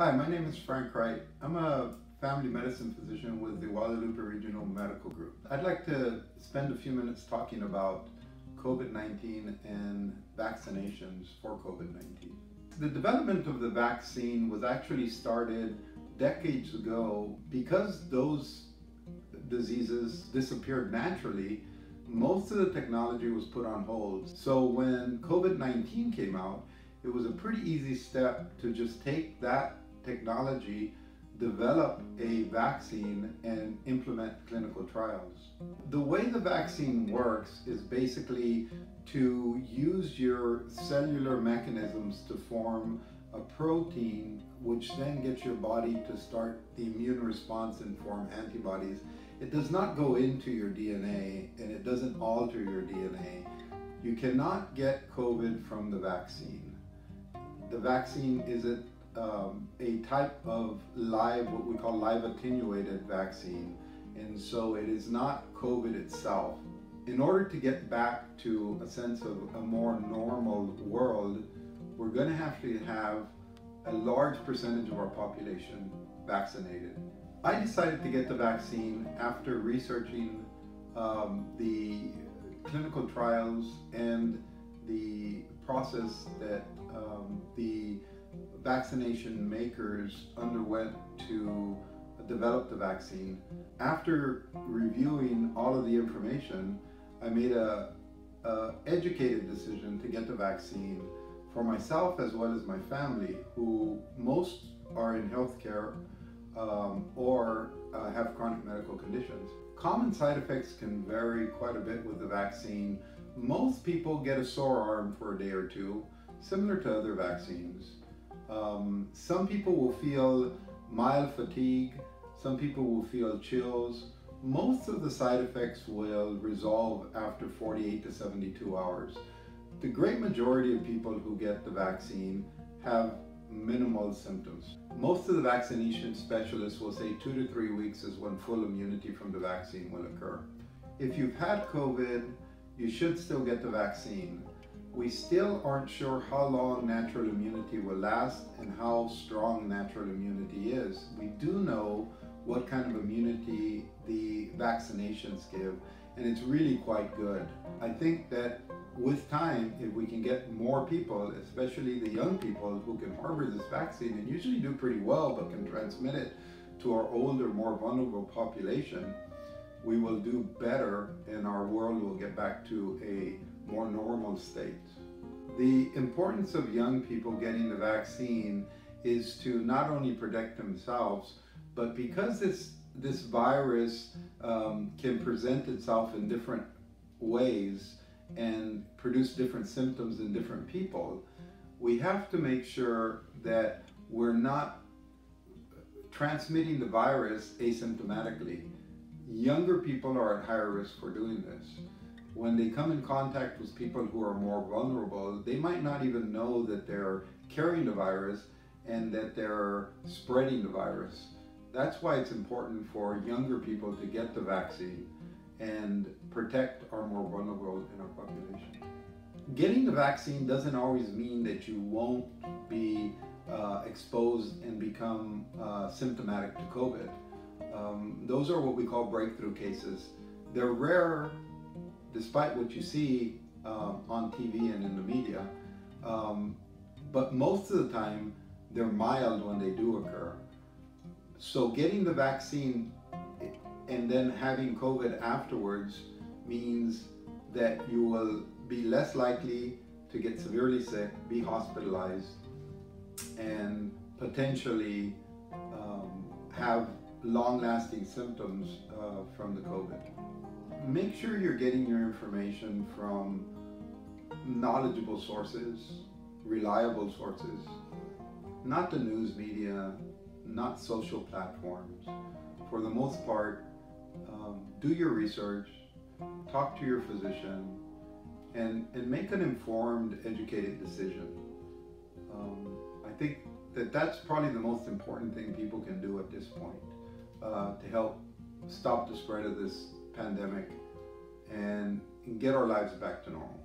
Hi, my name is Frank Wright. I'm a family medicine physician with the Guadalupe Regional Medical Group. I'd like to spend a few minutes talking about COVID-19 and vaccinations for COVID-19. The development of the vaccine was actually started decades ago. Because those diseases disappeared naturally, most of the technology was put on hold. So when COVID-19 came out, it was a pretty easy step to just take that technology, develop a vaccine, and implement clinical trials. The way the vaccine works is basically to use your cellular mechanisms to form a protein, which then gets your body to start the immune response and form antibodies. It does not go into your DNA and it doesn't alter your DNA. You cannot get COVID from the vaccine. The vaccine is a type of what we call live attenuated vaccine, and so it is not COVID itself. In order to get back to a sense of a more normal world, we're going to have a large percentage of our population vaccinated. I decided to get the vaccine after researching the clinical trials and the process that the vaccination makers underwent to develop the vaccine. After reviewing all of the information, I made a educated decision to get the vaccine for myself as well as my family, who most are in healthcare or have chronic medical conditions. Common side effects can vary quite a bit with the vaccine. Most people get a sore arm for a day or two, similar to other vaccines. Some people will feel mild fatigue, some people will feel chills. Most of the side effects will resolve after 48 to 72 hours. The great majority of people who get the vaccine have minimal symptoms. Most of the vaccination specialists will say 2 to 3 weeks is when full immunity from the vaccine will occur. If you've had COVID, you should still get the vaccine. We still aren't sure how long natural immunity will last and how strong natural immunity is. We do know what kind of immunity the vaccinations give, and it's really quite good. I think that with time, if we can get more people, especially the young people who can harbor this vaccine and usually do pretty well but can transmit it to our older, more vulnerable population, we will do better and our world will get back to a more normal state. The importance of young people getting the vaccine is to not only protect themselves, but because this virus can present itself in different ways and produce different symptoms in different people, we have to make sure that we're not transmitting the virus asymptomatically. Younger people are at higher risk for doing this. When they come in contact with people who are more vulnerable, they might not even know that they're carrying the virus and that they're spreading the virus. That's why it's important for younger people to get the vaccine and protect our more vulnerable in our population. Getting the vaccine doesn't always mean that you won't be exposed and become symptomatic to COVID. Those are what we call breakthrough cases. They're rare, despite what you see on TV and in the media, but most of the time they're mild when they do occur. So getting the vaccine and then having COVID afterwards means that you will be less likely to get severely sick, be hospitalized, and potentially have long-lasting symptoms from the COVID. Make sure you're getting your information from knowledgeable sources, reliable sources, not the news media, not social platforms. For the most part, do your research, talk to your physician, and make an informed, educated decision. I think that that's probably the most important thing people can do at this point to help stop the spread of this pandemic and get our lives back to normal.